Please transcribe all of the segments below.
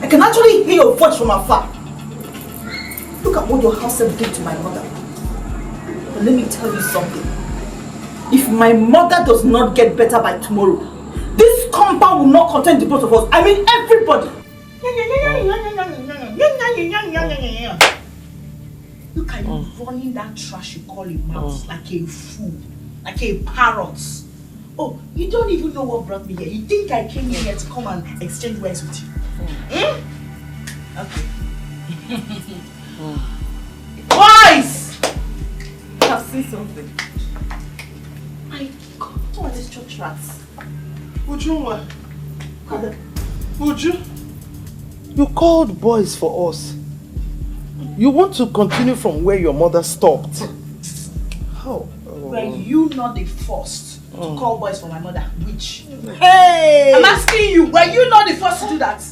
I can actually hear your voice from afar. Look at what your house did to my mother. But let me tell you something. If my mother does not get better by tomorrow, this compound will not contain the both of us. I mean everybody. Look at you running that trash you call a mouth like a fool, like a parrot. Oh, you don't even know what brought me here. You think I came here to come and exchange words with you? Okay. Boys! I've seen something. My God, what are these church rats? Uju, what? Uju? You called boys for us. You want to continue from where your mother stopped. How? Were you not the first to call boys for my mother? Which? Hey! I'm asking you, were you not the first to do that?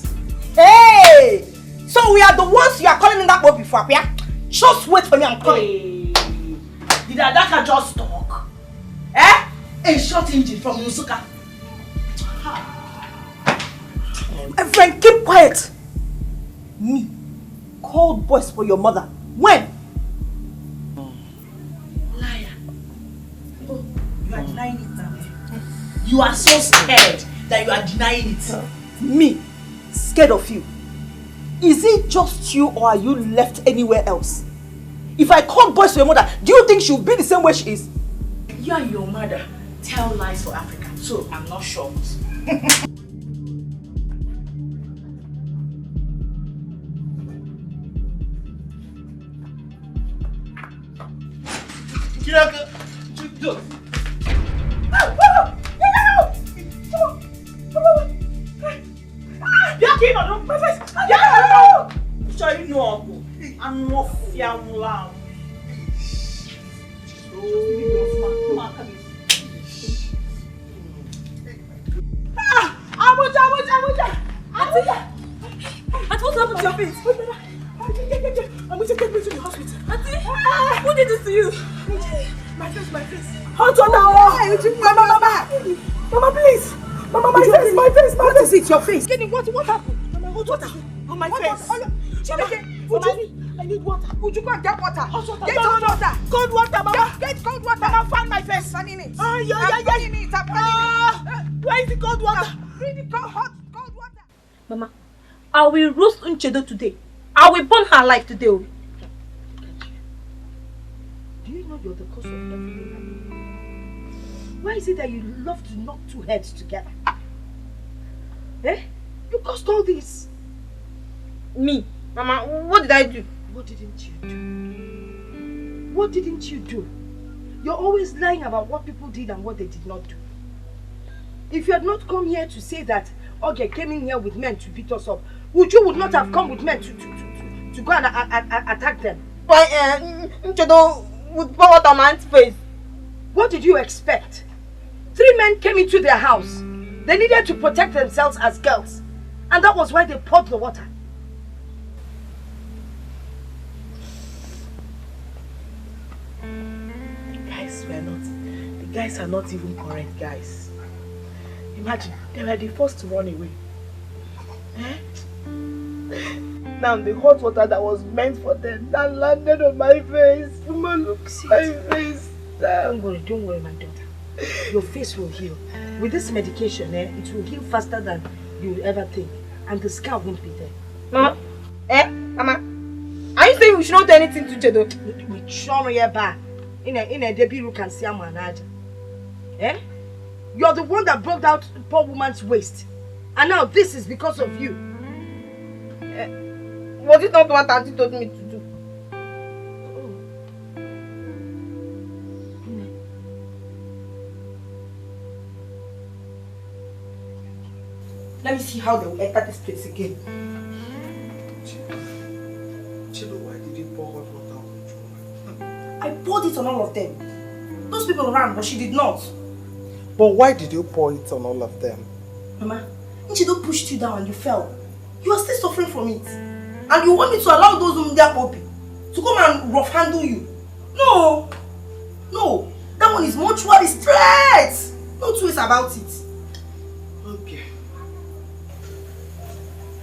Hey! So we are the ones you are calling in that word before, yeah? Just wait for me, I'm coming. Hey. Did Adaka just talk? Eh? A short engine from Yusuka. My friend, keep quiet. Me called boys for your mother. When? Liar. Oh, you are denying it now. You are so scared that you are denying it. Me? Scared of you? Is it just you or are you left anywhere else? If I called boys for your mother, do you think she'll be the same way she is? You and your mother tell lies for Africa, so I'm not shocked. What happened to your face? I'm going to take me to the hospital. Auntie, who did this to you? My face. Hold on now. Mama, please. Mama, my face. What is it, your face? What happened? Mama, hold water. On my face. I need water. Would you go and get water? Get cold water. Cold water, Mama. Get cold water. Mama, find my face. I'm in it. I'm burning it. Where is the cold water? Bring the hot cold water. Mama, I will roast Nchedo today. I will burn her alive today. Do you know you're the cause of everything I do? Why is it that you love to knock two heads together? Eh? You caused all this. Me? Mama, what did I do? What didn't you do? You're always lying about what people did and what they did not do. If you had not come here to say that Oge came in here with men to beat us up, Uju would not have come with men to go and attack them. Why, Nchedo would pour water on my aunt's face. What did you expect? 3 men came into their house. They needed to protect themselves as girls. And that was why they poured the water. The guys are not even correct, guys. Imagine, they were the first to run away. Eh? Now the hot water that was meant for them that landed on my face. Mama, look, see my face. Don't worry, my daughter. Your face will heal. With this medication, it will heal faster than you will ever think. And the scar won't be there. Mama? Mama? Are you saying we should not do anything to Nchedo? We show you back. In a debut, you can see a man. Eh? You're the one that broke out the poor woman's waist. And now this is because of you. Was it not what Auntie told me to do? Let me see how they will enter this place again. Chilo, why did you pour hot water on Uju? I poured it on all of them. Those people ran, but she did not. But why did you pour it on all of them? Mama, Nchedo pushed you down and you fell. You are still suffering from it. And you want me to allow those Umdia to come and rough handle you? No. No. That one is mortuary straight. No two ways about it. Okay.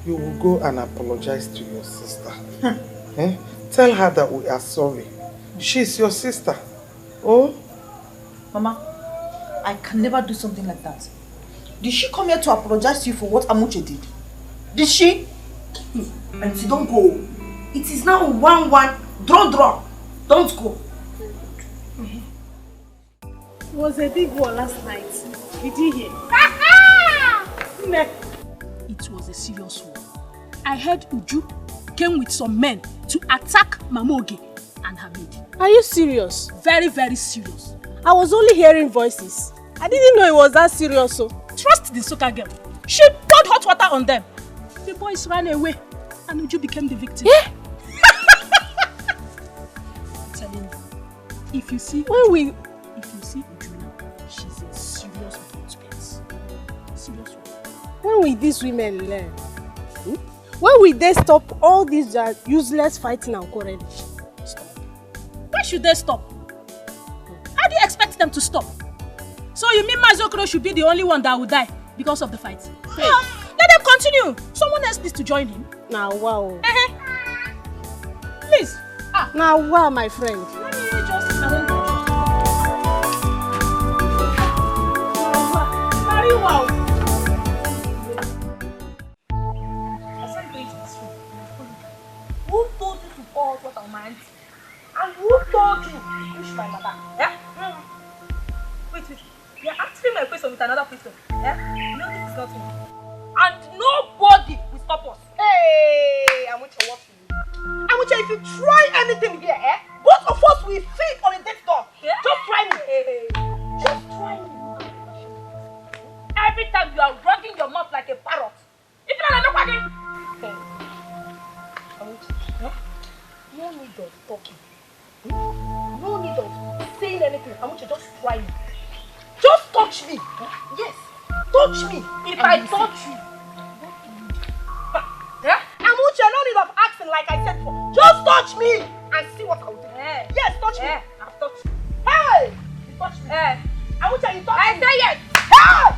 you will go and apologize to your sister. Eh? Tell her that we are sorry. She's your sister. Oh? Mama, I can never do something like that. Did she come here to apologize to you for what Amuche did? Did she? And she don't go. It is now 1-1. Draw. Don't go. It was a big war last night. Did you hear? It was a serious war. I heard Uju came with some men to attack Mamoge and her maid. Are you serious? Very, very serious. I was only hearing voices. I didn't know it was that serious. So. Trust the Soka girl. She poured hot water on them. The boys ran away and Uju became the victim. Yeah? I'm telling you, if you see Uju now, she's in serious prospects. Serious one. When will these women learn? When will they stop all this useless fighting and quarreling? Stop. Why should they stop? How do you expect them to stop? So you mean Mazokro should be the only one that will die because of the fight? Hey. Let them continue. Someone else needs to join him. Now wow. Please. Now wow, my friend. Let me just arrange Very wow. Who told you to pour hot water on my auntie? And who told you to push my mother? Yeah? Wait. You're answering my question with another question. Yeah? No, this is not me. And nobody will stop us. Hey, Amuche, what for you? Amuche, if you try anything here, both of us will sit on a dead dog. Yeah? Just try me. Just try me. Every time you are running your mouth like a parrot. If you're not talking. No need of talking. No need of saying anything. Amuche, just try me. Just touch me. Yes. Touch me. If I touch you. Amuche, no need of asking like I said for. Just touch me and see what I'll do. Yes, touch me. I've touched you. Hey! You touch me. Amuche, you touch me. I say yes. Hey!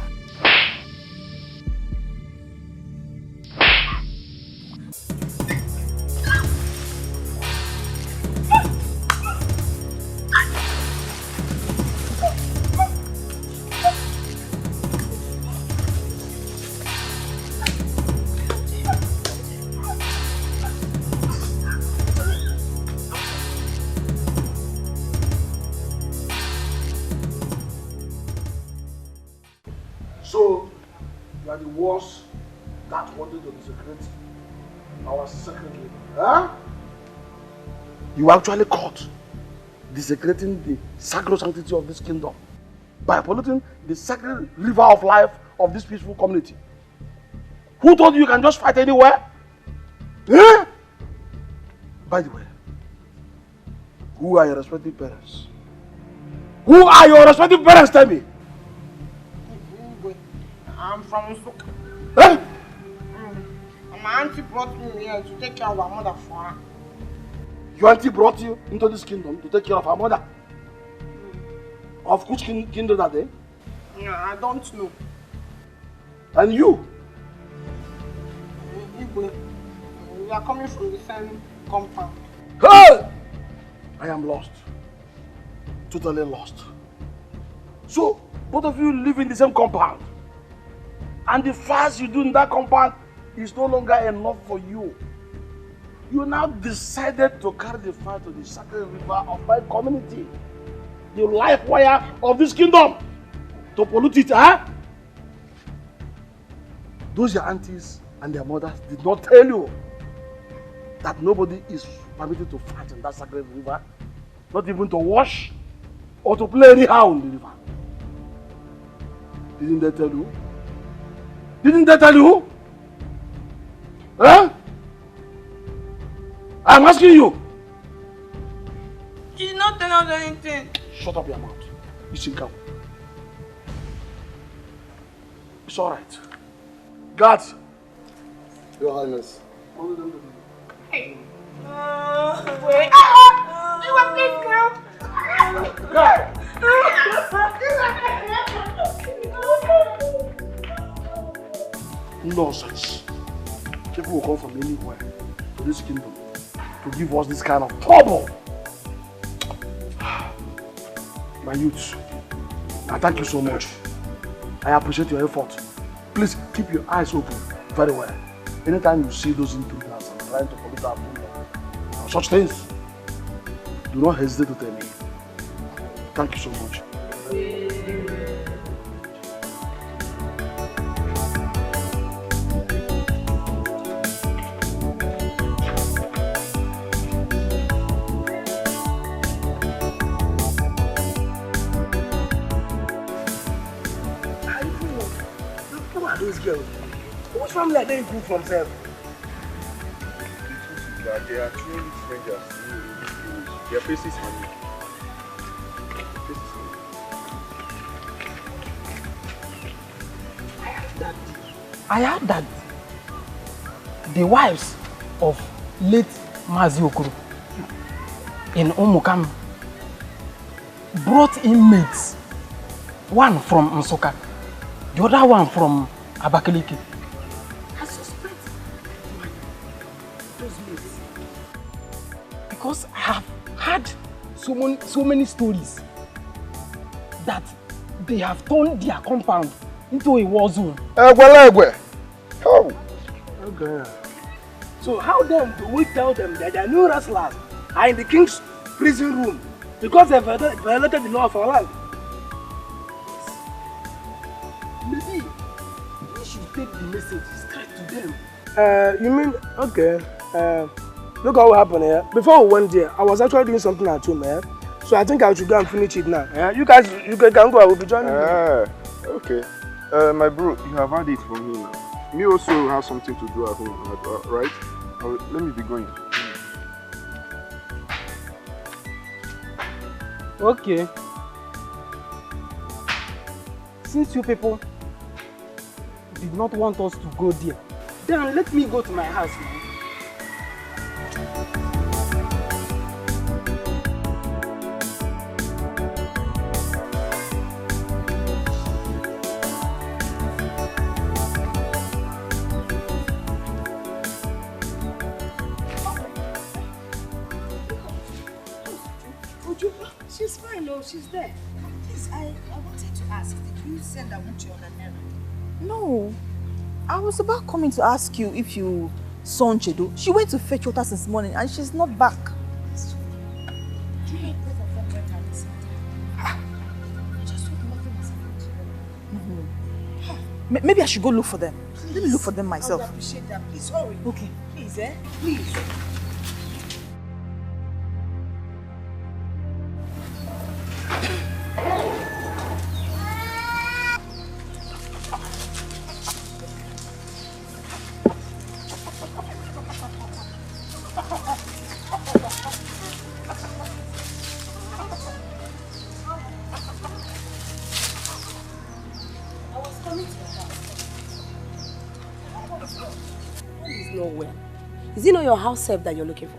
So, you are the ones that wanted to desecrate our secretary. Huh? You actually caught desecrating the sacred sanctity of this kingdom by polluting the sacred river of life of this peaceful community. Who told you can just fight anywhere? Eh? By the way, who are your respective parents? Who are your respective parents, tell me? I'm from Nsukka. Eh? My auntie brought me here to take care of our mother for her. Your auntie brought you into this kingdom to take care of her mother. Of which kingdom are they? I don't know. And you? We are coming from the same compound. Hey! I am lost. Totally lost. So, both of you live in the same compound. And the fast you do in that compound is no longer enough for you. You now decided to carry the fire to the sacred river of my community. The life wire of this kingdom. To pollute it, huh? Those your aunties and their mothers did not tell you that nobody is permitted to fight in that sacred river. Not even to wash or to play anyhow in the river. Didn't they tell you? Didn't they tell you? Huh? I'm asking you. She's not telling us anything. Shut up your mouth. Listen, come. It's alright. Guards. Your Highness. Hey. Wait. You want this girl? Nonsense. People will come from anywhere to this kingdom to give us this kind of trouble. My youth, I thank you so much. I appreciate your effort. Please keep your eyes open very well. Anytime you see those intruders and trying to pollute our kingdom or such things, do not hesitate to tell me. Thank you so much. Who are those girls? Which family are they improved from, sir? They are trained strangers in this village. Their faces are new. I heard that the wives of late Mazi Okoro in Omukam brought in mates, one from Nsukka, the other one from Abakaliki. I suspect those mates because I have heard so many stories that they have turned their compound into a war zone. Oh. Okay. So how then do we tell them that their new wrestlers are in the king's prison room because they violated the law of our land? Maybe we should take the message straight to them. You mean, okay, look at what happened here. Before we went there, I was actually doing something at home, so I think I should go and finish it now. You guys, you can go, I will be joining you. Okay. My bro, you have had it from me now. Me also have something to do at home, right? Let me be going. Okay. Since you people did not want us to go there, then let me go to my house now. She's fine, no, she's there. Please, I wanted to ask, did you send Amuchi on an errand? No. I was about coming to ask you if you saw Nchedo. She went to fetch water since morning and she's not back. Do you know both of them went at the same time? I just hope nothing has happened to them. Maybe I should go look for them. Please. Let me look for them myself. I would appreciate that. Please, hurry. Okay. Please, Please. Is it not your house help that you're looking for?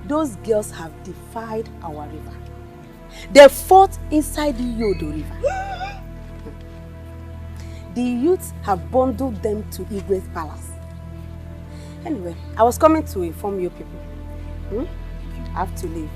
Those girls have defied our river. They fought inside the Yodo River. The youths have bundled them to Igwe's palace. Anyway, I was coming to inform you people. I have to leave.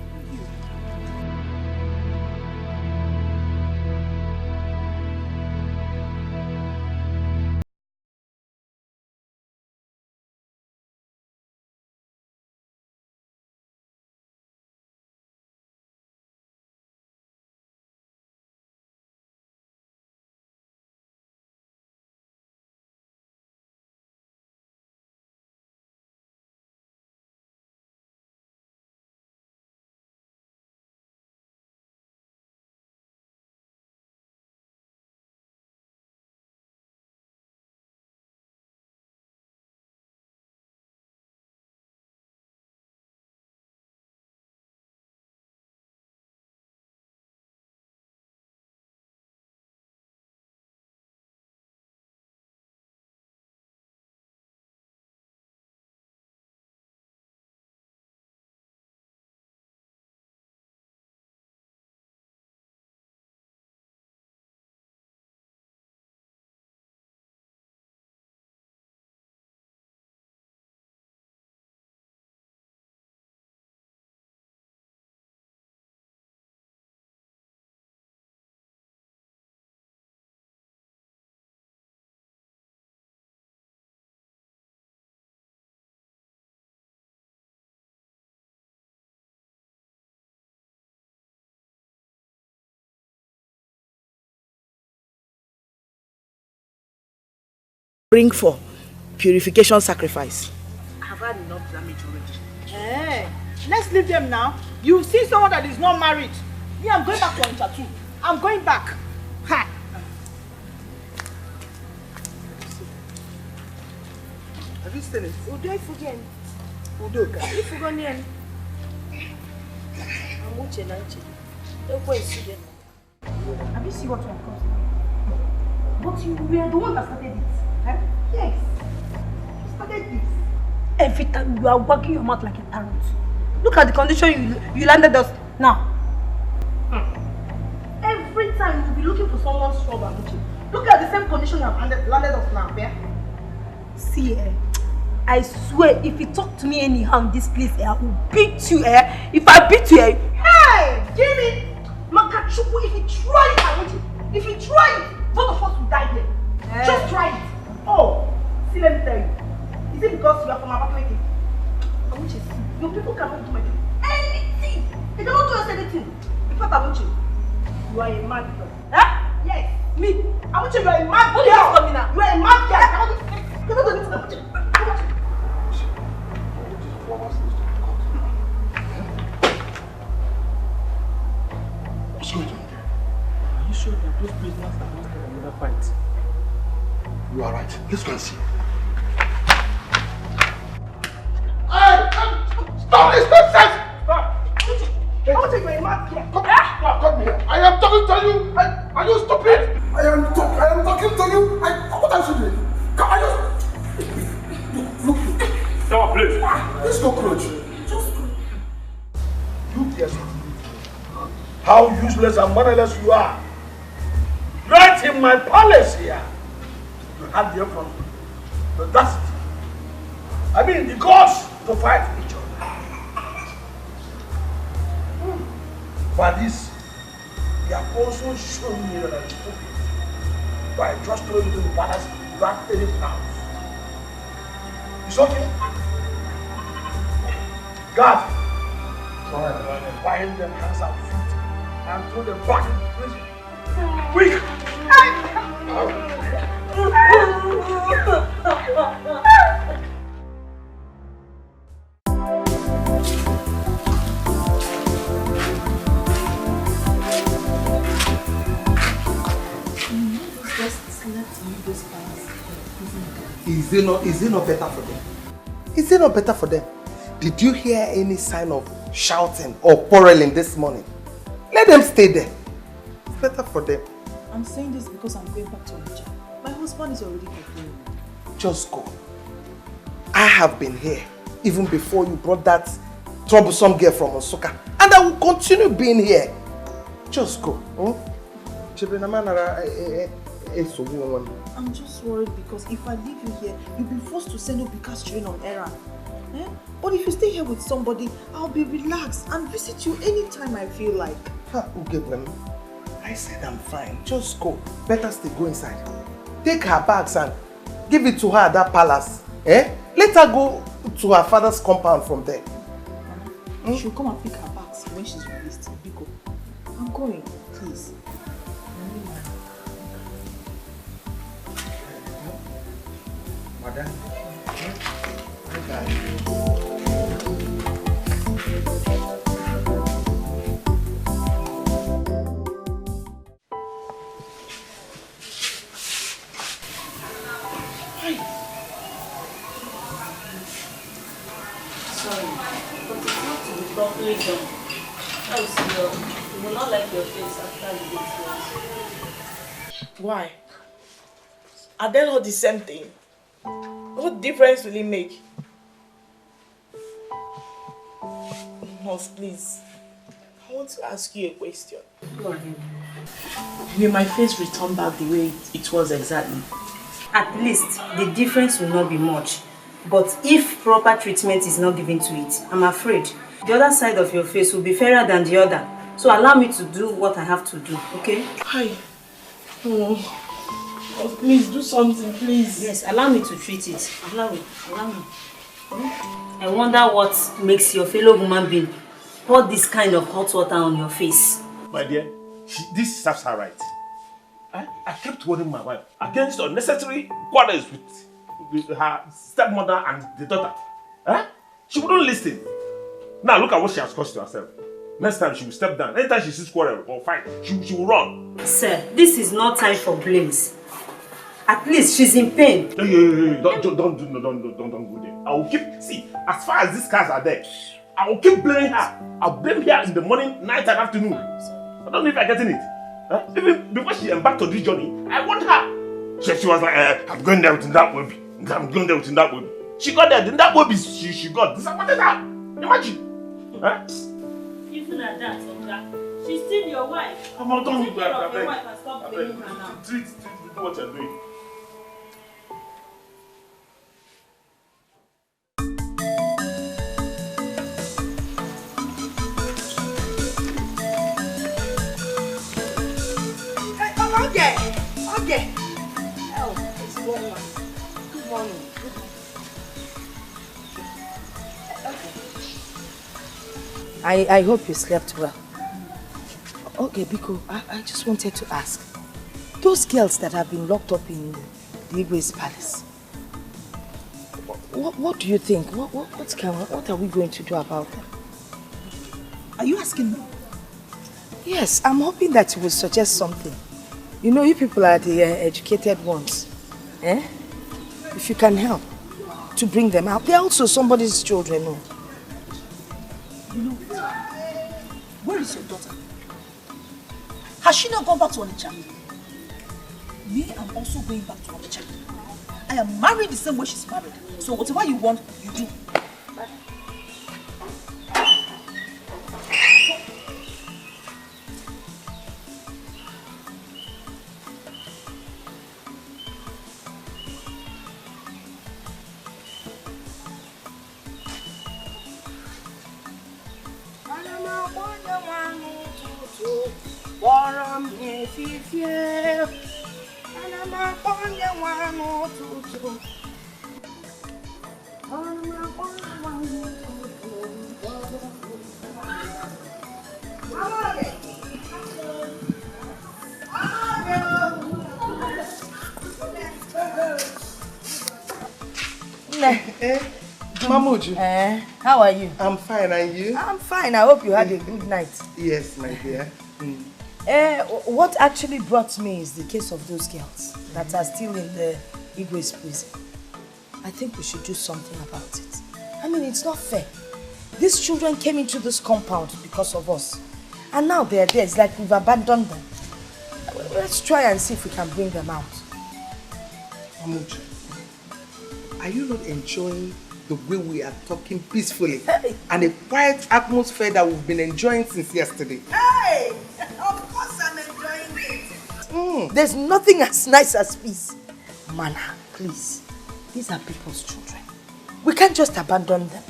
bring for purification sacrifice. I've had enough damage already. Hey, let's leave them now. You see someone that is not married. Me, I'm going back to Onitsha too. I'm going back. Ha! Have you seen it? Udo ifugen. Udo ka. Ifugonien. Amuche nanchi. Ekwe isugen. Have you seen what one comes? But you were the one that started it. Eh? Yes. You started this. Every time you are working your mouth like a parrot. Look at the condition you landed us now. Every time you'll be looking for someone's trouble, Amuche. Look at the same condition you have landed us now, yeah? See, I swear, if you talk to me anyhow in this place, I will beat you, If I beat you, hey, Jimmy, Makachuku, if you try it, Amuche, if you try it, both of us will die here. Just try it. Oh, see, let me tell you. Is it because you are from Abakaliki? Amuche, see, your people cannot do anything. They cannot do us anything. In fact, Amuche, you are a mad girl. Yes, me. Amuche, you are a mad girl. You are a mad girl. You cannot do anything, Amuche. What's going on there? Are you sure that those prisoners are not in another fight? You are right. Let's go and see. Hey! Stop this nonsense! Stop! I want to take my mouth here. Come here. I am talking to you. Are you stupid? I am talking to you. What are you doing? Come on, look. Stop, please. This cockroach. You guess how useless and motherless you are. Right in my palace here. You have the audacity. I mean the guts to fight each other. But this, they have also shown me that I'm stupid by just throwing you to the palace without any plans. It's okay. God, try and bind them hands and feet and throw them back into prison. Quick! Is it not better for them? Is it not better for them? Did you hear any sign of shouting or quarreling this morning? Let them stay there. It's better for them. I'm saying this because I'm going back to Onitsha. My husband is already complaining. Just go. I have been here even before you brought that troublesome girl from Osaka. And I will continue being here. Just go. I'm just worried because if I leave you here, you'll be forced to send Obika's children on errand. But if you stay here with somebody, I'll be relaxed and visit you anytime I feel like. I said I'm fine. Just go. Better stay. Go inside. Take her bags and give it to her at that palace. Let her go to her father's compound from there. She'll come and pick her bags when she's released. Biko, I'm going, please. Madam. Properly done. You will not like your face after the date. Why? Are they not the same thing? What difference will it make? Nurse, please. I want to ask you a question. Go ahead. Will my face return back the way it was exactly? At least the difference will not be much. But if proper treatment is not given to it, I'm afraid the other side of your face will be fairer than the other. So allow me to do what I have to do, okay? Hi. Oh, please do something, please. Yes, allow me to treat it. Allow me. I wonder what makes your fellow human being pour this kind of hot water on your face. My dear, this serves her right. I kept warning my wife against unnecessary quarrels with her stepmother and the daughter. She wouldn't listen. Now look at what she has caused to herself. Next time she will step down. Anytime she sees quarrel or fight, she will run. Sir, this is not time for blames. At least she's in pain. Hey, don't go there. I will keep, see, as far as these cars are there, I will keep blaming her. I'll blame her in the morning, night and afternoon. I don't know if you're getting it. Even before she embarked on this journey, I want her. She was like, I'm going there with that baby. I'm going there with that baby. She got there, then that baby she got disappointed her. Imagine. Even at that, Oga, she's still your wife. Come on, don't take care of your wife and stop blaming her now. Treat what you're doing. Okay. Oh, it's going on. Good morning. I hope you slept well. Okay, Biko, I just wanted to ask. Those girls that have been locked up in the Igwe's palace, what do you think? What are we going to do about them? Are you asking me? Yes, I'm hoping that you will suggest something. You know, you people are the educated ones. If you can help to bring them out. They're also somebody's children. No? You know, where is your daughter? Has she not gone back to Onitsha? Me, I'm also going back to Onitsha. I am married the same way she's married. So whatever you want, you do. Mamuju. How are you? I'm fine, and you? I'm fine. I hope you had a good night. Yes, my dear. What actually brought me is the case of those girls that are still in the Igwe's prison. I think we should do something about it. I mean, it's not fair. These children came into this compound because of us. And now they're there. It's like we've abandoned them. Let's try and see if we can bring them out. Mamuju, are you not enjoying the way we are talking peacefully and a quiet atmosphere that we've been enjoying since yesterday? Hey! Of course I'm enjoying it. There's nothing as nice as peace. Mana, please. These are people's children. We can't just abandon them.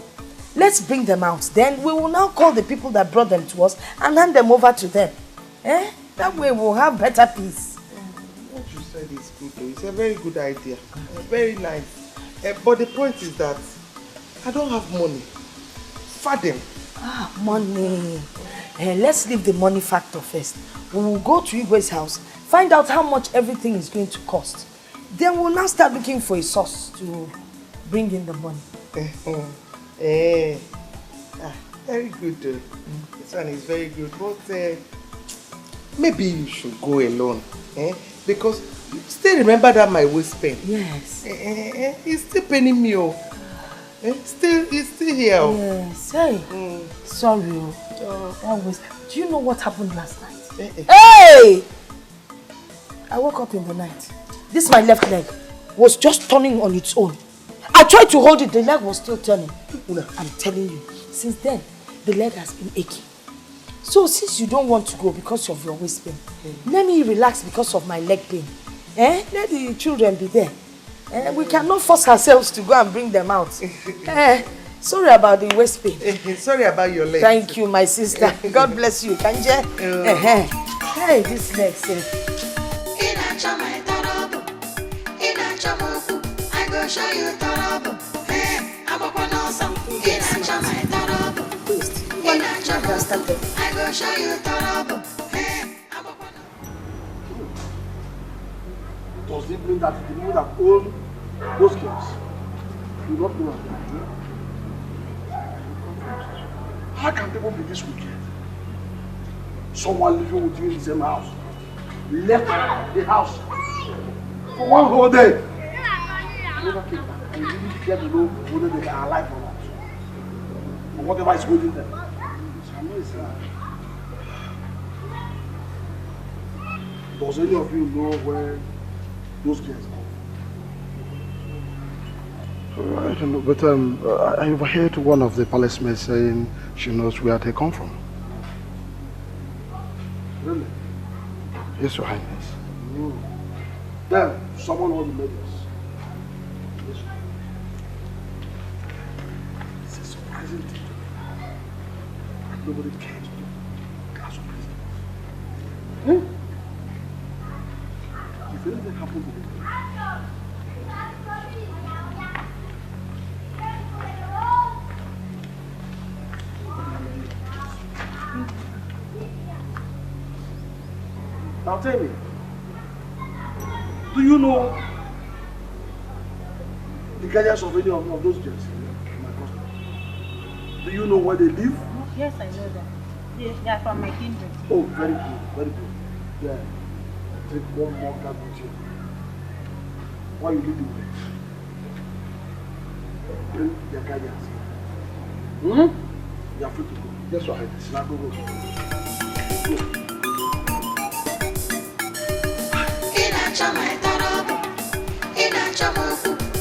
Let's bring them out. Then we will now call the people that brought them to us and hand them over to them. That way we'll have better peace. What you said is good though. It's a very good idea. Very nice. But the point is that I don't have money. Fathom. Money. Let's leave the money factor first. We will go to Igwe's house, find out how much everything is going to cost. Then we'll now start looking for a source to bring in the money. Very good though. This one is very good. But maybe you should go alone. Because you still remember that my waistband? Yes. It's still paining me. It's still here. Yes. Hey. Sorry. Always. Do you know what happened last night? Hey! I woke up in the night. This my left leg was just turning on its own. I tried to hold it, the leg was still turning. I'm telling you, since then, the leg has been aching. So since you don't want to go because of your waist pain, let me relax because of my leg pain. Let the children be there. We cannot force ourselves to go and bring them out. Sorry about the waist pain. Sorry about your leg. Thank you, my sister. God bless you. Kanje. Hey, this leg safe. I go show you trouble. Hey, I'm up on awesome. I go show you trouble. Hey, I'm up on. Does it mean that the people that own those girls do not know what they are doing? How can people be this wicked? Someone living with you in the same house left the house for one whole day. Never came back, and you really get to know whether they are alive or not. Or whatever is holding them. Does any of you know where those girls are? I don't know, but I overheard one of the policemen saying she knows where they come from. Really? Yes, Your Highness. Then, someone will make us. It's a surprising thing to me. Nobody cares to class of prisoners. If anything happened to them, now tell me, do you know the guardians of any of those girls in my custody? Do you know where they live? Yes, I know that. Yes, they are from my kindred. Oh, very good, very good. Yeah. Take one more card with you. Why you leave the way? Bring their guardians here. You are free to go. Yes, Your Highness. Now go.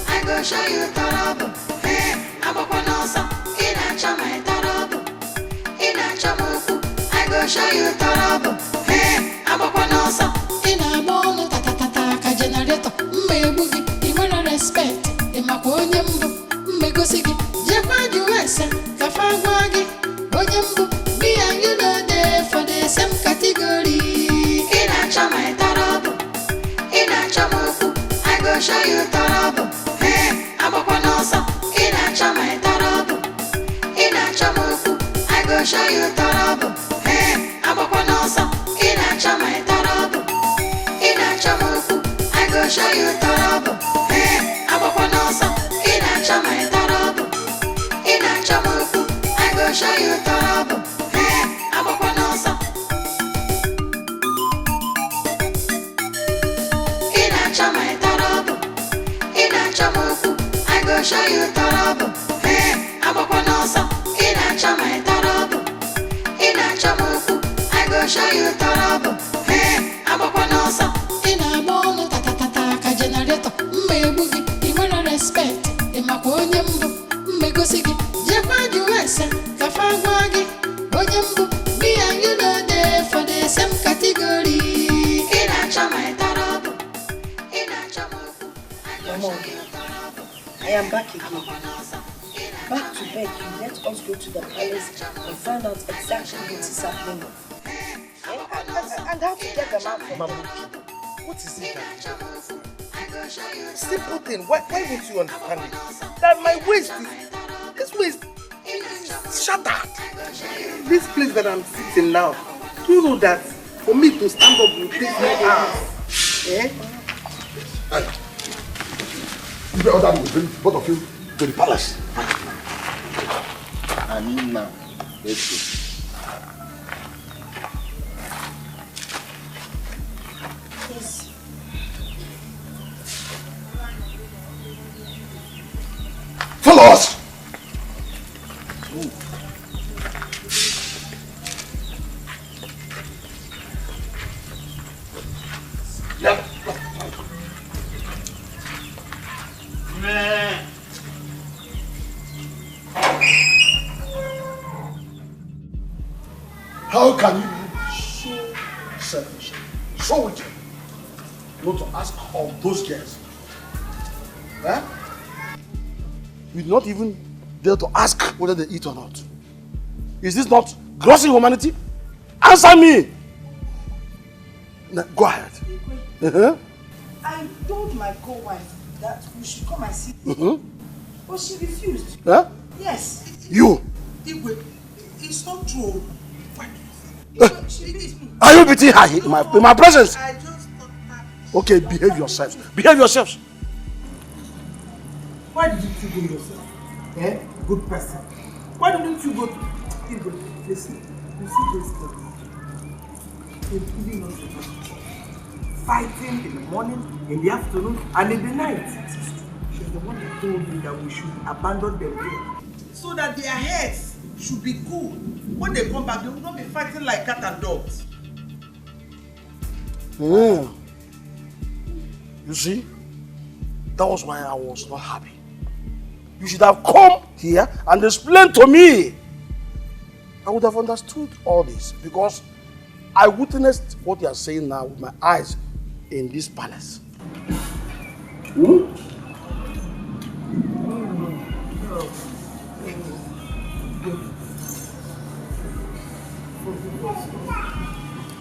I go show you Torobo. Hey, I'm a Quanosa. In a chama Torobo. In a chamuku. I go show you Torobo. Hey, I'm a Quanosa. In a bolo tata generator. Maybe you wanna respect. In my Ponyambo. Megosiki. Japan US. Kafawagi. Onyambo. Me and you know there for the same category. In a chama Torobo. In a chamuku. I go show you Torobo. Hey, I'm a Quanosa. In a chama Torobo. In a chamuku. I go show you Torobo. Hey, I'm a Quanosa. In a chama Torobo. In a chamuku. I go show you Torobo. Hey, I'm a Quanosa. In a chama Torobo. In a chamuku. I go show you Torobo. Hey, I'm a Quanosa. In a chama Torobo. In a chamuku. I go show you Torobo. Hey, I'm a Quanosa. In a chama Torobo. In a chamuku. I go show you Torobo. Hey, I'm a Quanosa. In a bolo tata generator. Maybe you wanna respect. In my Ponyambo. Megosiki. Japan US. Kafawagi. Onyambo. Me and you know there for the same category. In a chama Torobo. In a chamuku. I am back again. Back to beg you, let us go to the palace and find out exactly what is happening. And how to get them out from Abuja. What is it that you do? Simple thing. Why won't you understand it? That my waist this waist is shattered. This place that I'm sitting now, do you know that for me to stand up will take more hours? Eh? You better order me, bring both of you to the palace. And now, let's go. Yes. Follow us! Yeah. How can you be so selfish, so wicked, not to ask of those girls? Eh? You did not even dare to ask whether they eat or not. Is this not gross inhumanity? Answer me! Now, go ahead. I told my co-wife that we should come and see. But she refused. Huh? Yes. You? It's not true. Are you beating her in my presence? I just thought that Okay, behave yourselves. Behave yourselves. Why did you go yourself? Eh? Good person. Why didn't you go to... Listen, you see those girls? They're giving us the fighting in the morning, in the afternoon, and in the night. She's the one that told me that we should abandon them here. So that their heads should be cool. When they come back, they will not be fighting like cat and dogs. You see? That was why I was not happy. You should have come here and explained to me. I would have understood all this because I witnessed what you are saying now with my eyes in this palace.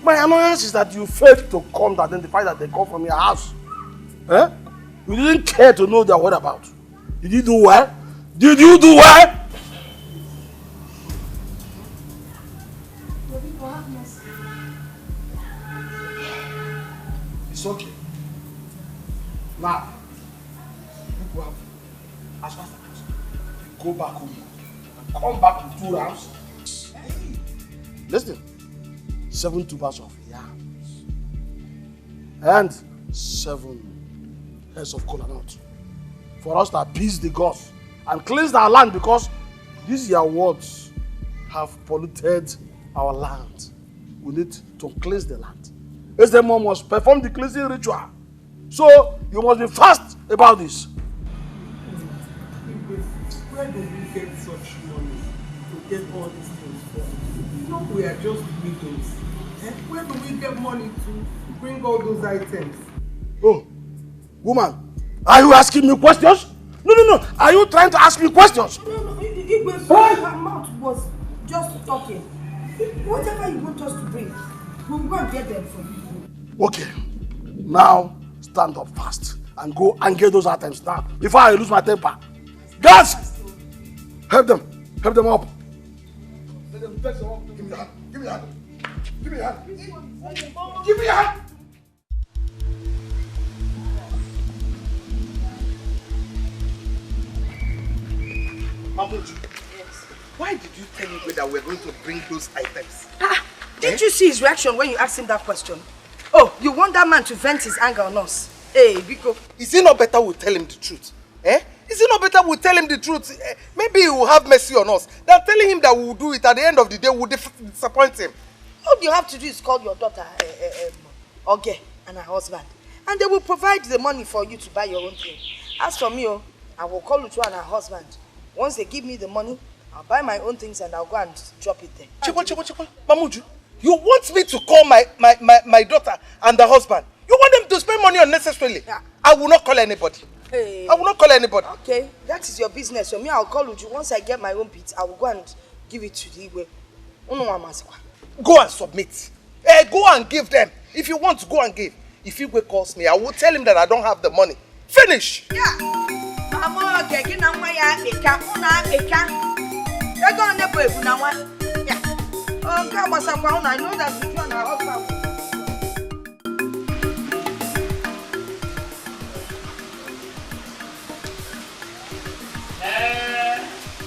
My annoyance is that you failed to come to identify that they come from your house. Eh? You didn't care to know their whereabouts. Did you do well? Did you do well? It's okay. Now, you go out as fast as possible. Go back home. Come back in 2 rounds. Hey. Listen. 7 tubers of yams. And 7 heads of kola nut. For us to appease the gods and cleanse our land because these your words have polluted our land. We need to cleanse the land. Mom must perform the cleansing ritual. So you must be fast about this. Where do we get such money to get all these things from? You know we are just widows. And where do we get money to bring all those items? Oh, woman, are you asking me questions? No. Are you trying to ask me questions? No. Her mouth was just talking. Whatever you want us to bring, we'll go and get them for you. Okay, now stand up fast and go and get those items now before I lose my temper. Guys, help them up. Let them fetch them up. Give me that. Give me that. Give me that. Give me that. Mahmoud, yes. Why did you tell me that we're going to bring those items? Didn't you see his reaction when you asked him that question? Oh, you want that man to vent his anger on us? Hey, Biko. Is it not better we tell him the truth? Eh? Is it not better we tell him the truth? Maybe he will have mercy on us than telling him that we will do it at the end of the day, we'll disappoint him. All you have to do is call your daughter, Oge, and her husband. And they will provide the money for you to buy your own thing. As for me, I will call Uchu and her husband. Once they give me the money, I'll buy my own things and I'll go and drop it there. Chekwa. Mamuju, you want me to call my daughter and the husband? You want them to spend money unnecessarily? Yeah. I will not call anybody. Hey. I will not call anybody. Okay, that is your business. So me, I'll call Uju. Once I get my own bit, I will go and give it to the Igwe. Go and submit. Go and give them. If you want to go and give. If Igwe calls me, I will tell him that I don't have the money. Finish. Yeah. Mama, okay, get now my eka. You're gonna never even now one. Yeah. Oh, come on, I know that you and her husband.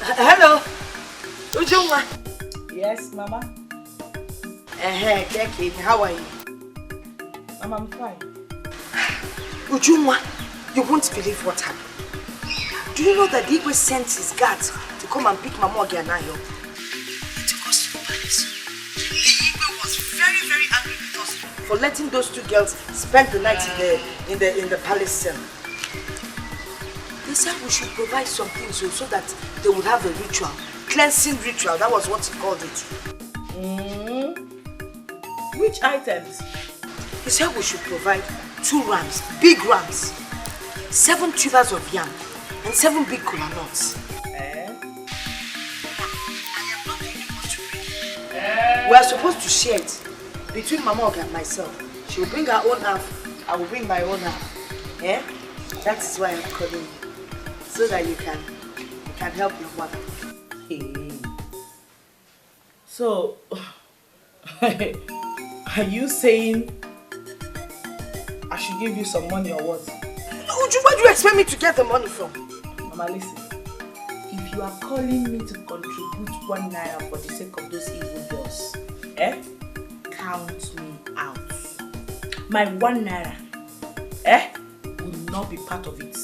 Hello. Ujunwa. Yes, Mama. Dikeh, how are you? Mama, I'm fine. Ujunwa, you won't believe what happened. Do you know that Igwe sent his guards to come and pick Mama Oge and I up? He took us to the palace. Igwe was very, very angry with us for letting those two girls spend the night in the palace cell. They said we should provide some things so that they would have a ritual, cleansing ritual. That was what he called it. Which items? He said we should provide 2 rams, big rams, 7 tubers of yam, and 7 big kola nuts. We are supposed to share it between Mama Oge and myself. She will bring her own half, I will bring my own half. That is why I'm calling you. So that you can help your mother. So, are you saying I should give you some money or what? Uju, where do you expect me to get the money from? Mama, listen. If you are calling me to contribute 1 naira for the sake of those evil girls, count me out. My 1 naira, will not be part of it.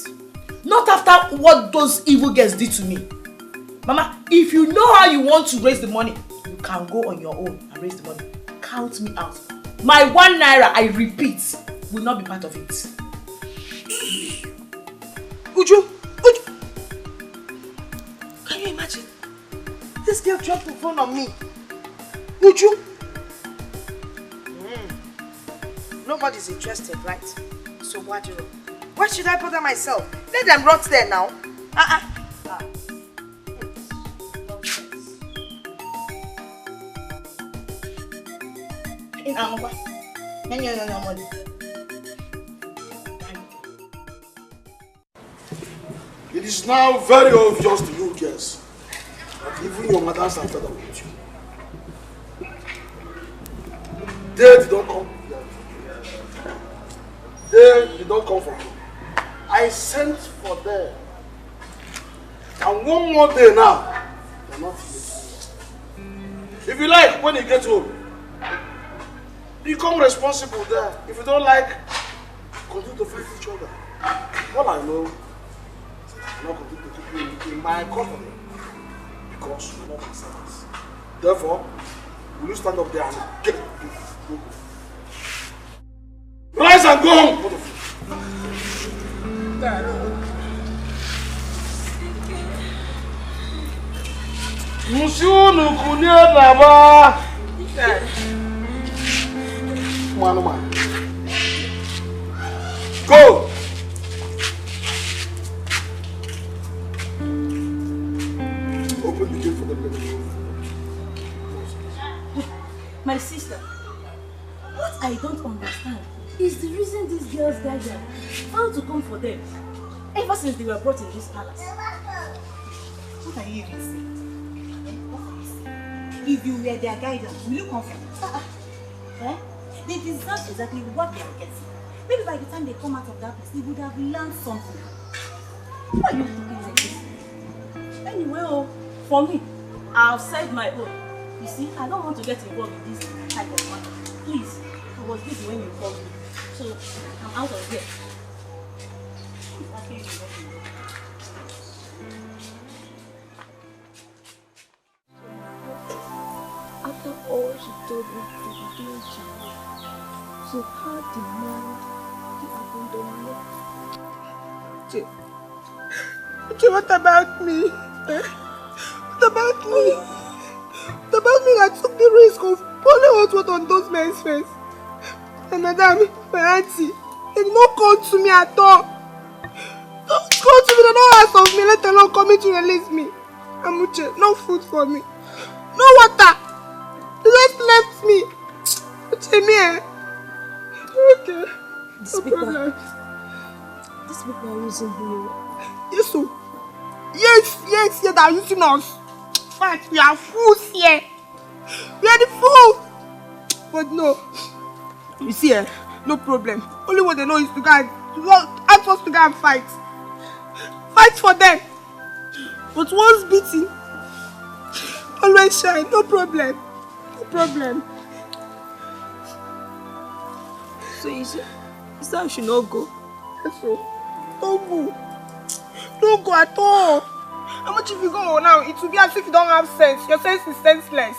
Not after what those evil girls did to me. Mama, if you know how you want to raise the money, you can go on your own and raise the money. Count me out. My 1 naira, I repeat, will not be part of it. Uju, can you imagine? This girl dropped the phone on me. Uju. Nobody's interested, right? So what do you? Why should I bother myself? Let them rot there now. It is now very obvious to you girls that even your mothers are fed up with you. They don't come. They did not come from you. I sent for them. And one more day now, they're not here. If you like, when you get home, become responsible there. If you don't like, continue to fight each other. All I know is that I'm not going to keep you in my company because you're not my servants. Therefore, will you stand up there and get it? Rise and go home! What the fuck? Musiunu kunye naba. Man. Go! Open the gate for them. My sister, what I don't understand is the reason these girls guys are found to come for them ever since they were brought in this palace. What are you even saying? If you were their guidance, will you come for them? They deserve exactly what they are getting. Maybe by the time they come out of that place, they would have learned something. Why are you talking like this? Anyway, for me, I've said my own. You see, I don't want to get involved in this type of matter. Please, I was busy when you called me. So, I'm out of here. After all she told me to be doing Channel, so her demand the abandonment. What about me? What about me? What about me that took the risk of pouring hot water on those men's face? And madam, my auntie, they did not come to me at all. Don't come to me, they don't ask of me, let alone coming to release me. Amuche, no food for me. No water. They just left me. Uche, okay. These people are using you. Yes, so. Yes, they are using us. In fact, we are fools here. We are the fools. But no. You see, no problem. Only what they know is to go and ask us to go and fight. Fight for them. But once beaten, always shine. No problem. No problem. So you say I should not go? Yes, so. Don't go. Don't go at all. How much if you go now? It will be as if you don't have sense. Your sense is senseless.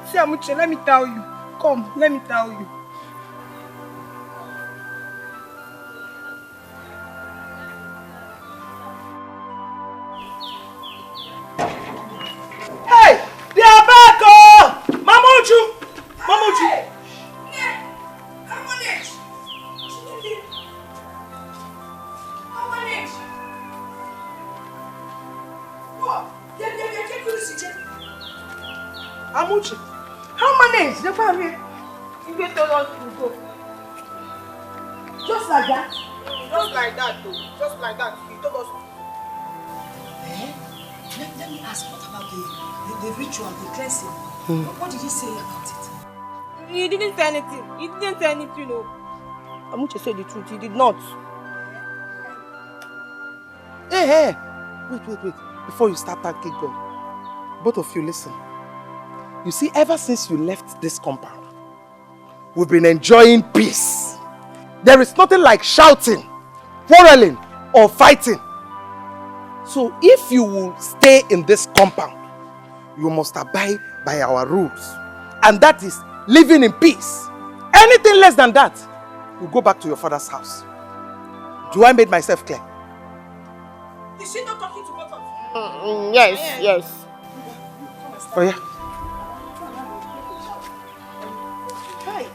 See, Amuche, let me tell you. Come, let me tell you. Hey! They are back! Oh! Mamuchu! Mamuchu! Amuchi, how manage? The family. You get told us to go. Just like that? Just like that, though. Just like that. You told us to. Let me ask, what about the ritual, the cleansing? What did he say about it? He didn't say anything. He didn't say anything, no. Amuche said the truth. He did not. Hey. Wait. Before you start thanking God, both of you listen. You see, ever since you left this compound, we've been enjoying peace. There is nothing like shouting, quarreling, or fighting. So if you will stay in this compound, you must abide by our rules. And that is living in peace. Anything less than that, you go back to your father's house. Do I make myself clear? Is she not talking to both of you? Yes. Oh yeah. Hi.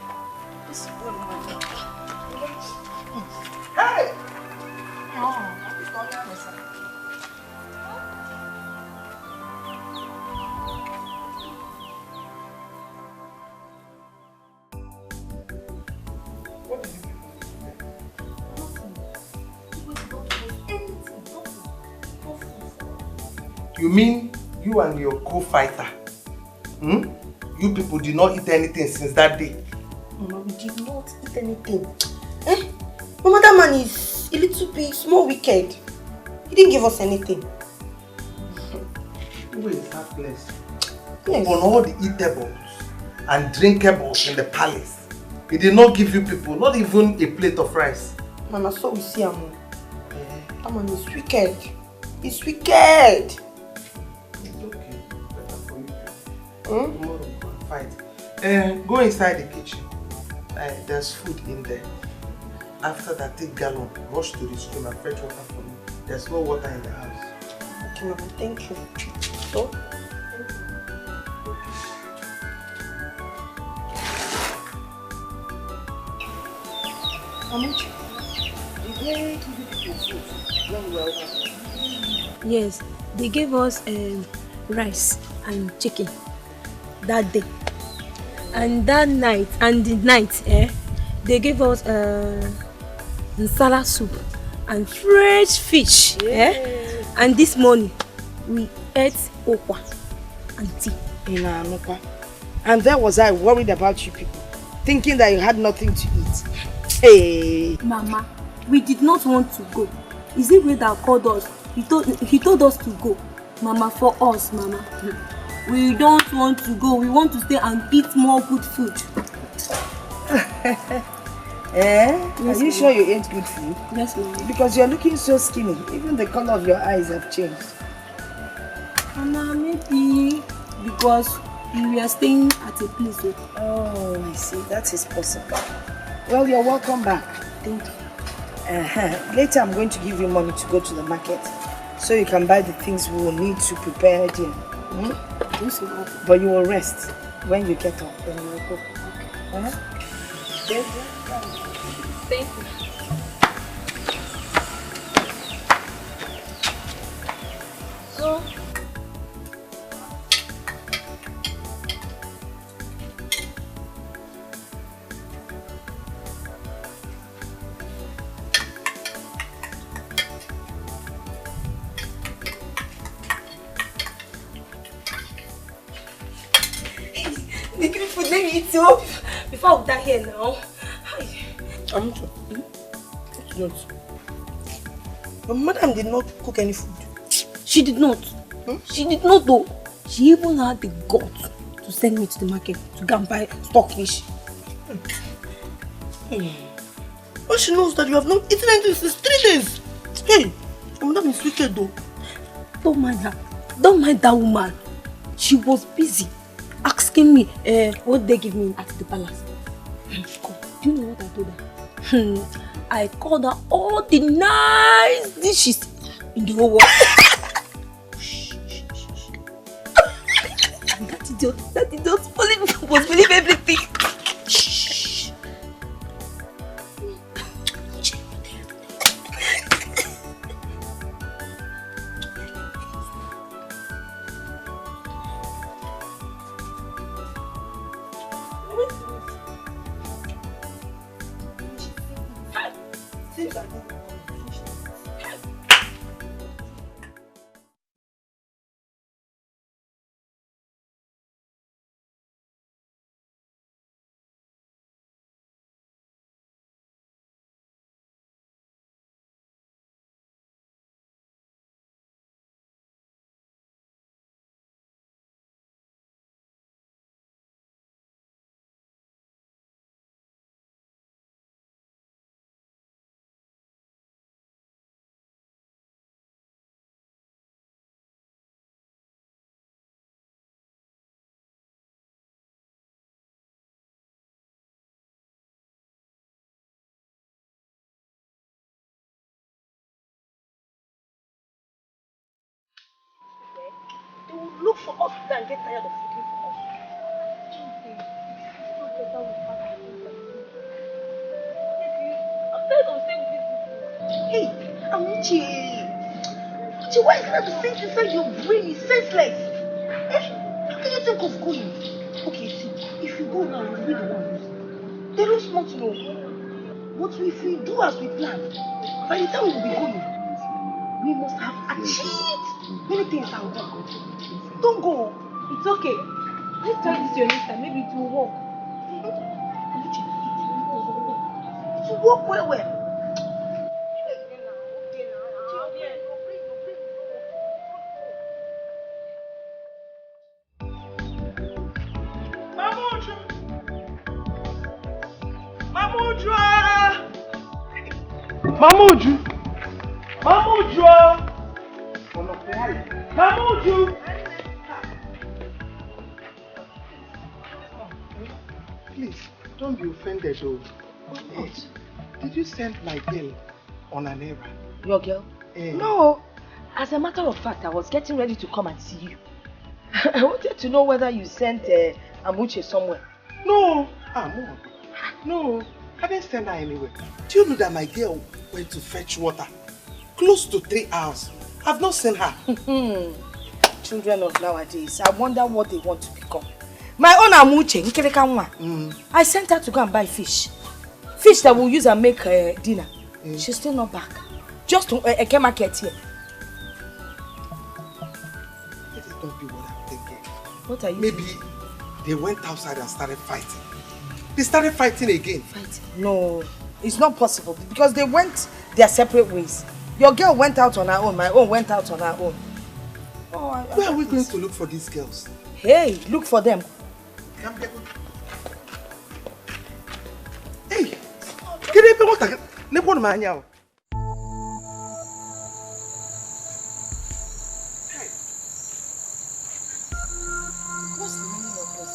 Hey! You mean you and your co-fighter? You people did not eat anything since that day? Mama, we did not eat anything. Mama, that man is a little bit small wicked. He didn't give us anything. Where is that place? Yes. On all the eatables and drinkables in the palace, he did not give you people, not even a plate of rice. Mama, so we see him. That man is wicked. He's wicked. It's okay. Better for you. Tomorrow we go and fight. Go inside the kitchen. There's food in there. After that, take gallon, rush to the stream and fetch water for me. There's no water in the house. Okay, Mama, thank you. So? Yes, they gave us rice and chicken that day. And that night, they gave us nsala soup and fresh fish. And this morning, we ate okwa and tea. And there was I worried about you people, thinking that you had nothing to eat. Hey! Mama, we did not want to go. Is it way that called us? He told us to go. Mama, for us, Mama. We don't want to go. We want to stay and eat more good food. Yes, are you sure you ate good food? Yes, Mama. Because you're looking so skinny. Even the color of your eyes have changed. Mama, maybe because we are staying at a place. Oh, I see. That is possible. Well, you're welcome back. Thank you. Later, I'm going to give you money to go to the market so you can buy the things we will need to prepare dinner. But you will rest when you get up. Then you will go. Okay. Thank you. So, the good food, let me eat it up before I die here now. Your madam did not cook any food. She did not. She did not though. She even had the guts to send me to the market to go and buy stockfish. But she knows that you have not eaten anything since 3 days. Hey, your madam is wicked though. Don't mind her. Don't mind that woman. She was busy asking me what they give me at the palace. Do you know what I told her? I called her all the nice dishes in the whole world. And that idiot was believe everything. Seems like look for us than get tired of looking for us. It's not better we pack our things and leave. I'm tired of staying with these people. Hey, Amuchi! Amuchi, why is that the sense inside your brain is senseless? Eh? How can you think of going? Okay, see, if you go now, you'll be the one losing. There is much no. But if we do as we plan, by the time we will be going, we must have achieved many things and go. Don't go. It's okay. Let's try this your next time. Maybe it will work. It will work well, well. Mamuju! Mamuju! Mamuju! Please, don't be offended, oh. Hey, did you send my girl on an errand? Your girl? No. As a matter of fact, I was getting ready to come and see you. I wanted to know whether you sent Amuche somewhere. No. No. I didn't send her anywhere. Do you know that my girl went to fetch water? Close to 3 hours. I've not seen her. Children of nowadays, I wonder what they want to become. My own Amuche, I sent her to go and buy fish. Fish that we'll use and make dinner. She's still not back. Just to a market here. Let it not be what I'm thinking. What are you Maybe they went outside and started fighting. They started fighting again. No, it's not possible because they went their separate ways. Your girl went out on her own, my own went out on her own. Where are we going to look for these girls? Hey, look for them. Hey, get up and what man. What's the meaning of this?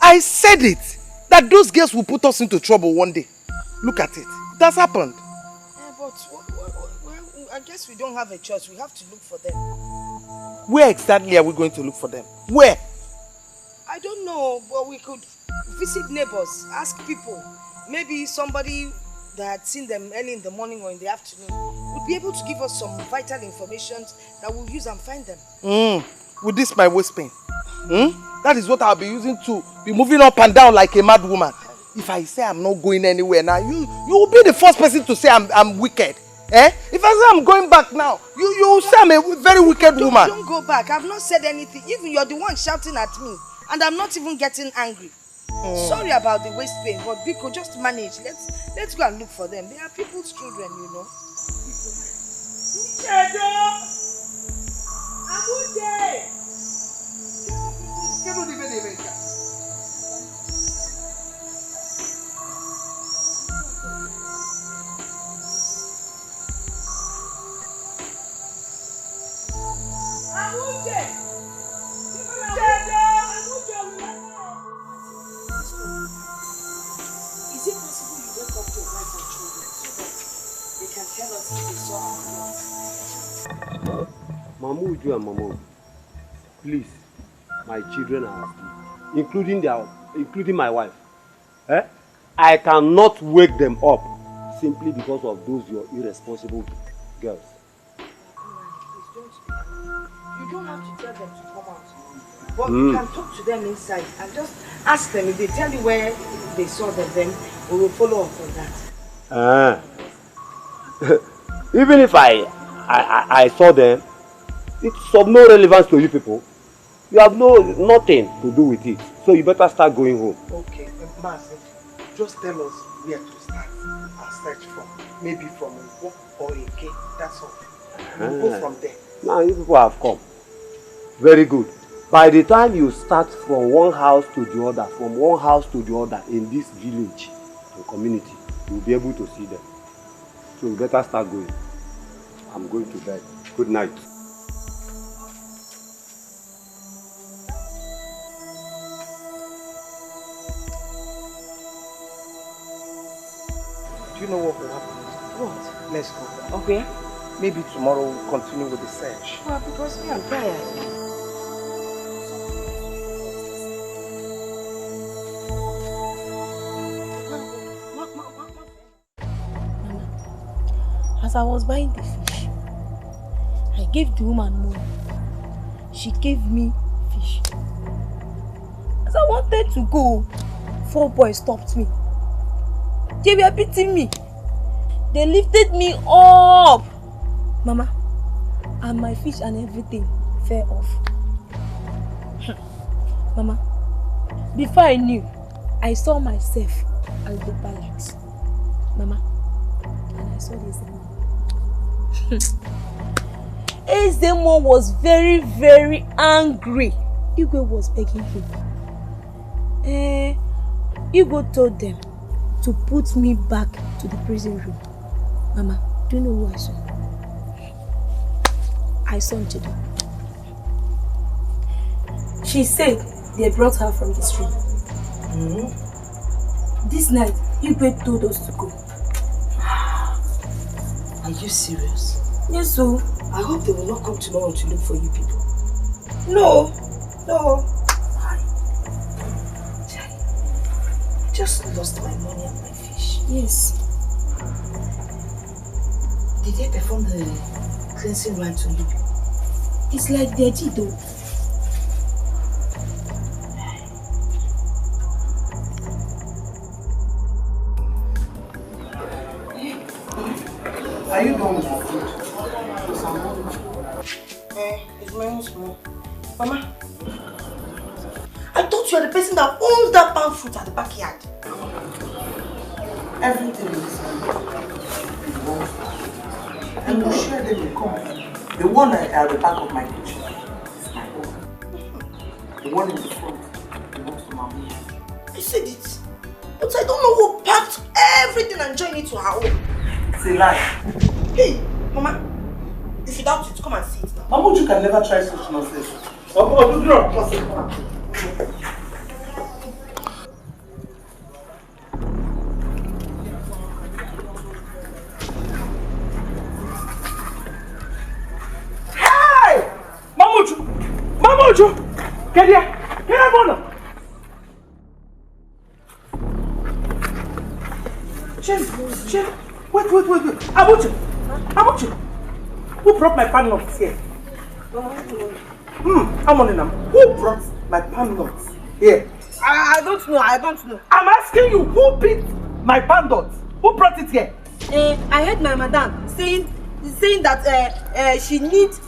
I said it. That those girls will put us into trouble one day. Look at it. That's happened. But I guess we don't have a choice. We have to look for them. Where exactly are we going to look for them? Where? I don't know, but we could visit neighbors, ask people. Maybe somebody that had seen them early in the morning or in the afternoon would be able to give us some vital information that we'll use and find them. With this my waist pain. That is what I'll be using to be moving up and down like a mad woman. If I say I'm not going anywhere now, you will be the first person to say I'm wicked. If I say I'm going back now, you will say I'm a very wicked woman. Don't go back. I've not said anything. Even you're the one shouting at me. And I'm not even getting angry. Sorry about the waist pain, but Biko, just manage. Let's go and look for them. They are people's children, you know. Is it possible you wake up your wife and children so that they can tell us if they saw our blood? Mamuju and Mamo, please, my children are asleep, including my wife. I cannot wake them up simply because of those your irresponsible girls. You don't have to tell them to come out. But you can talk to them inside and just ask them. If they tell you where they saw them, then we will follow up on that. Even if I saw them, it's of no relevance to you people. You have nothing to do with it. So you better start going home. Okay, Master, just tell us where to start our search from. Maybe from a walk or a gate, that's all. We'll go from there. Now you people have come. Very good. By the time you start from one house to the other, in this village and community, you'll be able to see them. So you better start going. I'm going to bed. Good night. you know what will happen? What? Let's go. Okay. Maybe tomorrow we'll continue with the search. Well, because me, I'm tired. As I was buying the fish, I gave the woman money. She gave me fish. As I wanted to go, 4 boys stopped me. They were beating me. They lifted me up. Mama, and my fish and everything fell off. Mama, before I knew, I saw myself at the barracks. Mama, and I saw this woman. Ezemo was very, very angry. Igwe was begging him. Igwe told them to put me back to the prison room. Mama, do you know who I saw? I saw Nchedo. She said they brought her from the street. This night, Igwe told us to go. Are you serious? Yes, so. I hope they will not come tomorrow to look for you people. No. I just lost my money and my fish. Yes. Did they perform the cleansing rite on you people? It's like they did though. Are you done with your food? It's my own small. Mama, I thought you were the person that owns that palm fruit at the backyard. Everything is and we'll share them in common. The one at the back of my kitchen is my own. The one in the front belongs to Mama. I said it. But I don't know who packed everything and joined it to her own. It's a lie. Hey, Mama, if you doubt it, come and see it now. Mama, you can never try such nonsense. Hey! Mamuju! Get here! Get here, Bona! Chill. Wait. Abuchi! Who brought my pan nuts here? I'm on it now. Who brought my pan nuts here? I don't know. I'm asking you, who picked my pan nuts? Who brought it here? I heard my madam saying that she needs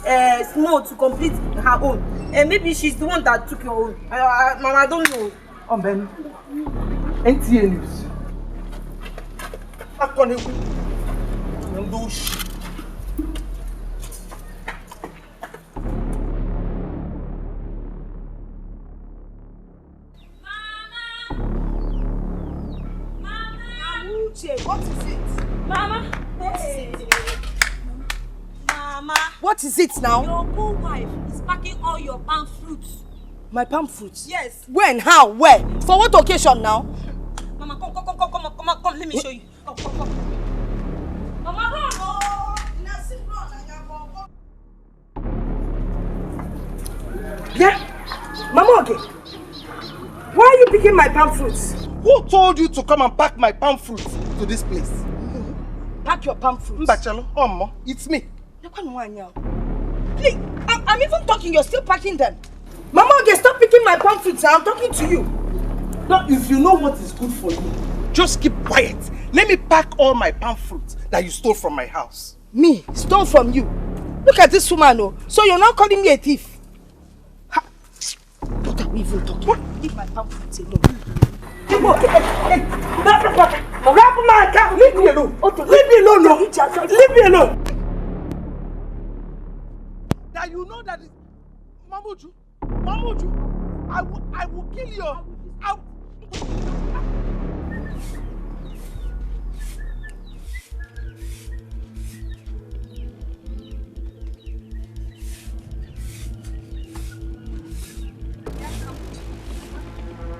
small to complete her own. Maybe she's the one that took your own. Mama, I don't know. Oh, man. NTA News. What is it? Mama! Hey. Mama! What is it now? Your co-wife is packing all your palm fruits. My palm fruits? Yes. When? How? Where? For what occasion now? Mama, come, let me show you. Come. Mama, run! Oh, yeah? Mama, okay. Why are you picking my palm fruits? Who told you to come and pack my palm fruits to this place? Pack your palm fruits? Mbachalo, it's me. Please, I'm even talking, you're still packing them. Mama, okay, stop picking my palm fruits. I'm talking to you. Now, if you know what is good for you, just keep quiet. Let me pack all my palm fruits that you stole from my house. Me? Stole from you? Look at this woman, oh. So you're not calling me a thief? What are we even talking about? Leave my palm fruits alone. Leave me alone. Leave me alone, no. Leave me alone. That you know that it's Mamuju, I will kill you.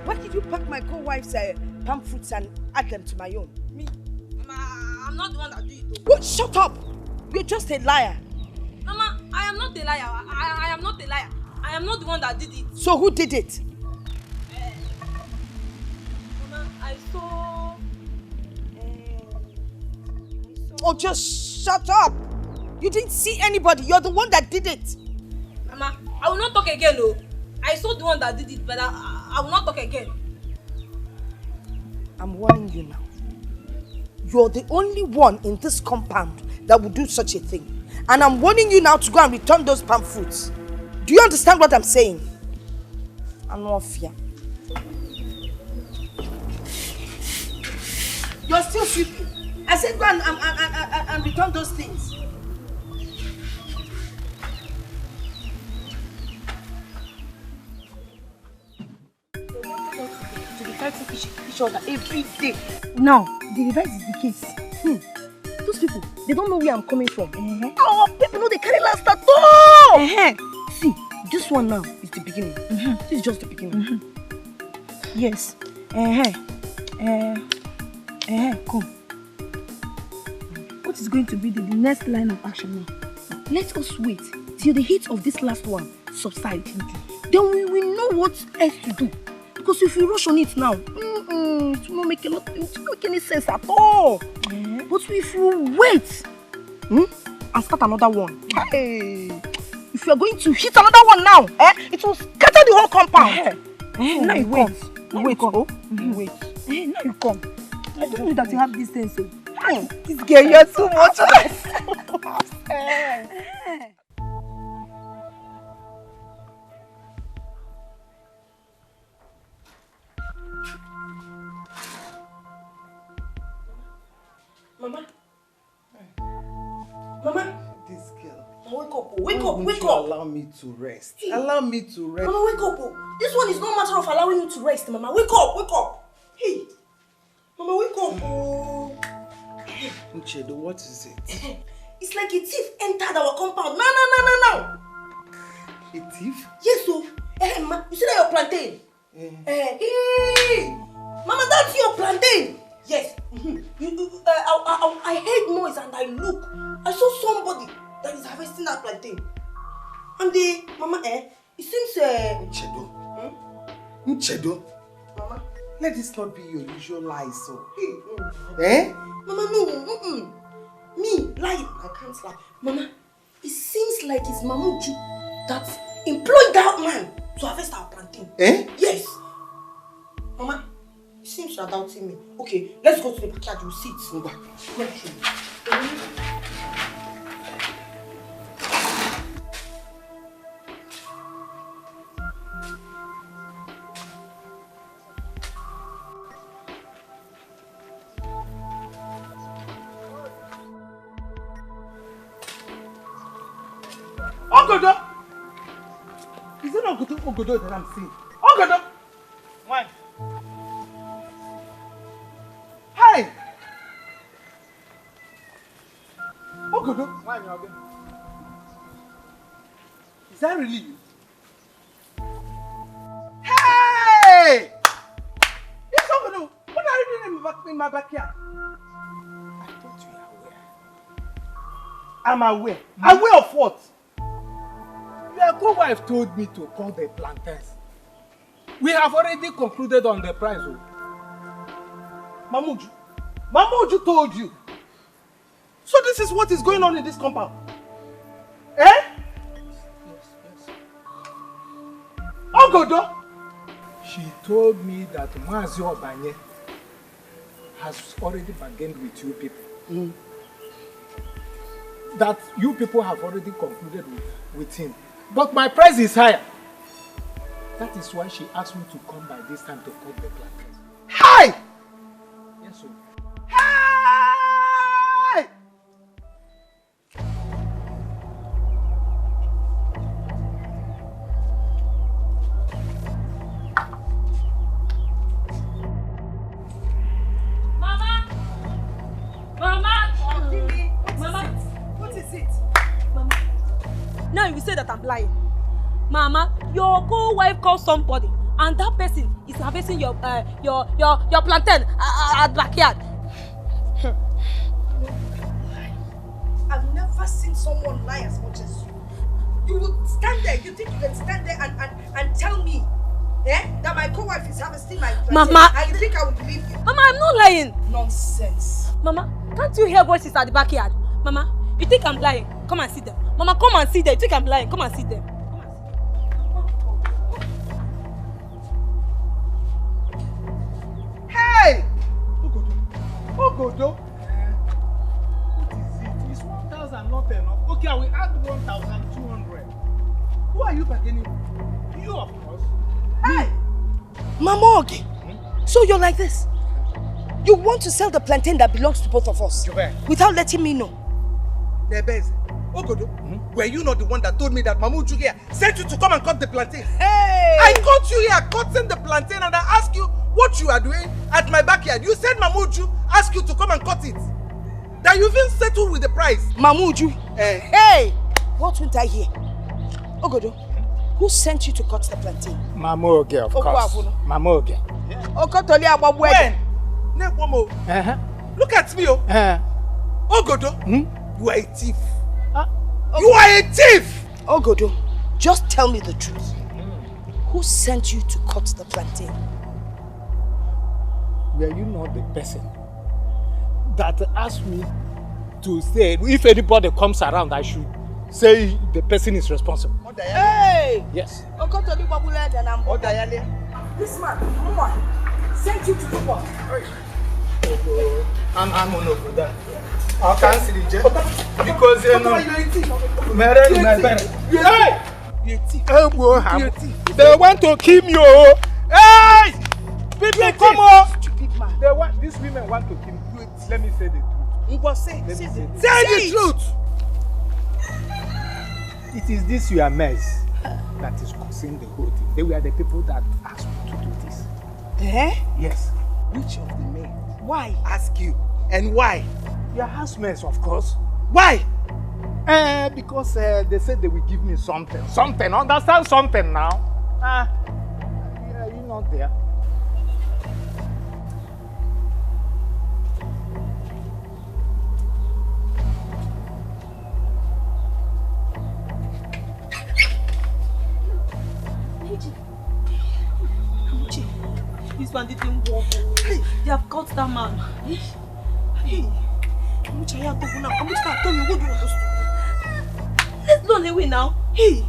Why did you pack my co-wife's palm fruits and add them to my own? Me? Mama, not the one that did it. What? Shut up! You're just a liar. Mama, I am not a liar. I am not a liar. I am not the one that did it. So who did it? Mama, I saw... Oh, just shut up! You didn't see anybody. You're the one that did it. Mama, I will not talk again, no. I saw the one that did it, but I will not talk again. I'm warning you now. You're the only one in this compound that would do such a thing. And I'm warning you now to go and return those palm fruits. Do you understand what I'm saying? Anofia. You're still sleeping. I said go and return those things. To be fighting each other every day. Now, the reverse is the case. Those people, they don't know where I'm coming from. Our people know they carry last at all. See, this one now is the beginning. This is just the beginning. Yes. Come. What is going to be the next line of action now? Let us wait till the heat of this last one subsides. Then we will know what else to do. Because if we rush on it now, it won't make any sense at all. But if we wait and start another one, if you are going to hit another one now, it will scatter the whole compound. Now you wait. Wait. Now you come. I don't know that you have this sense. This girl, you're too much. Mama. This girl. Wake up. Allow me to rest. Allow me to rest. Mama, wake up. This one is no matter of allowing you to rest, Mama. Wake up. Hey. Mama, wake up. Uchedo, what is it? It's like a thief entered our compound. No. A thief? Yes, so. You see that your plantain? Hey. Mama, that's your plantain. Yes. I heard noise and I look. I saw somebody that is harvesting that plantain. And Mama, it seems Uchedo. Mama, let this not be your usual lie, so. Mama, no. Me, lying, I can't lie. Mama, it seems like it's Mamuju that employed that man to harvest our plantain. Yes. Mama, it seems you're doubting me. Okay, let's go to the backyard. We'll see it. Go back. Ogodo! Is it not Ogodo that I'm seeing? Ogodo! Why? Hi! Ogodo! Why are you again? Is that really you? Hey! It's Ogodo! What are you doing in my backyard? I thought you were aware. I'm aware. Aware of what? Your co-wife told me to call the plantains. We have already concluded on the price. Mamuju told you. So this is what is going on in this compound. Yes. Ogodo! She told me that Mazi Obanye has already bargained with you people. That you people have already concluded with him. But my price is higher. That is why she asked me to come by this time to cut the plantains. Hi! Yes, sir. Hi! Mama! What is it? Mama. Now you say that I'm lying. Mama, your co-wife called somebody and that person is harvesting your plantain at backyard. someone lie as much as you. You would stand there, you think you can stand there and tell me that my co-wife is harvesting my plantain? Mama! And you think I would believe you? Mama, I'm not lying. Nonsense. Mama, can't you hear voices at the backyard? Mama, you think I'm lying? Come and see them. Mama, come and see them. You think I'm lying? Come and see them. Hey! Ogodo. What is it? It's 1,000 not enough. Okay, I will add 1,200. Who are you bargaining with? You, of course. Hey! Mama Ogi, so you're like this? You want to sell the plantain that belongs to both of us without letting me know? Nebez, Ogodo, were you not the one that told me that Mamu Jugia sent you to come and cut the plantain? Hey! I caught you here cutting the plantain and I asked you what you are doing at my backyard. You said Mamuju asked you to come and cut it. That you even settled with the price. Mamuju? Hey! What won't I hear? Ogodo, who sent you to cut the plantain? Mama Oge, of course. Mama Oge. When? Look at me, Ogodo, you are a thief. You are a thief! Ogodo, just tell me the truth. Who sent you to cut the plantain? Were you not the person that asked me to say if anybody comes around, I should say the person is responsible? Hey! Yes. This man, sent you to do what? I'm on over that. I can't see the jet because you know, they want to kill me. Hey! People, come on! These women want to kill me. Let me say the truth. Say the truth! It is this your mess that is causing the whole thing. They were the people that asked me to do this. Yes. Which of the men? Why? Ask you. And why? Your housemates, of course. Why? Because they said they will give me something. Something. Understand something now? Yeah, you're not there. This one didn't work. Hey, they have caught that man. Hey, let's run away now. Hey,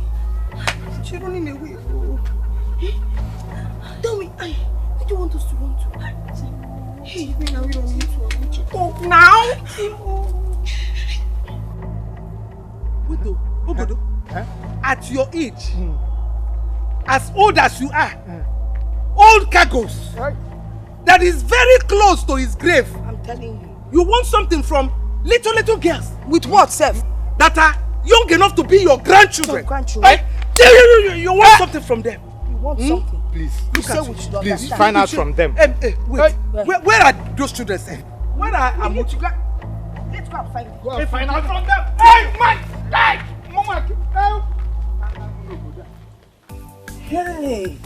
she's running away. Hey, tell me, what do you want us to run to? Hey, now we don't need to run to talk now. Ogodo, at your age, as old as you are, old cargoes, that is very close to his grave. I'm telling you. You want something from little girls. With what, Seth? That are young enough to be your grandchildren. Your grandchildren. You want something from them. You want something? Please. You say we should understand. Please find out from them. Wait. Where are those children? Where are Amuchi? Let's go and find them. Go and find out from them. Hey, man! Hey! Mama! Hey!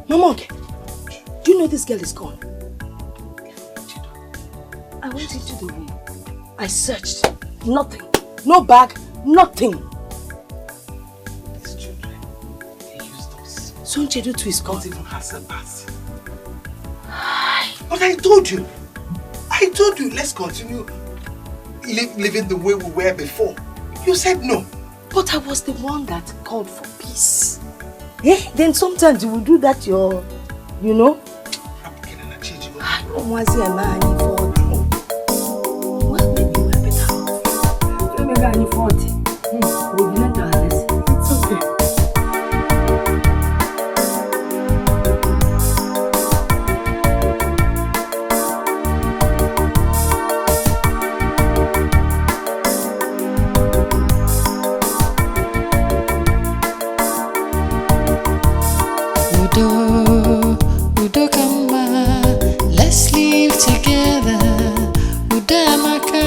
Mama, do you know this girl is gone? I went into the room. I searched. Nothing. No bag. Nothing. These children, they used us. Sonchedu too is gone. Not even has a pass. But I told you, let's continue living the way we were before. You said no. But I was the one that called for peace. Then sometimes you will do that, you know. I don't want to see a man in 40. Well, maybe you are better off. Maybe I'm in 40. We'll learn to have this. It's okay. Udo kama, let's live together. Udo amaka,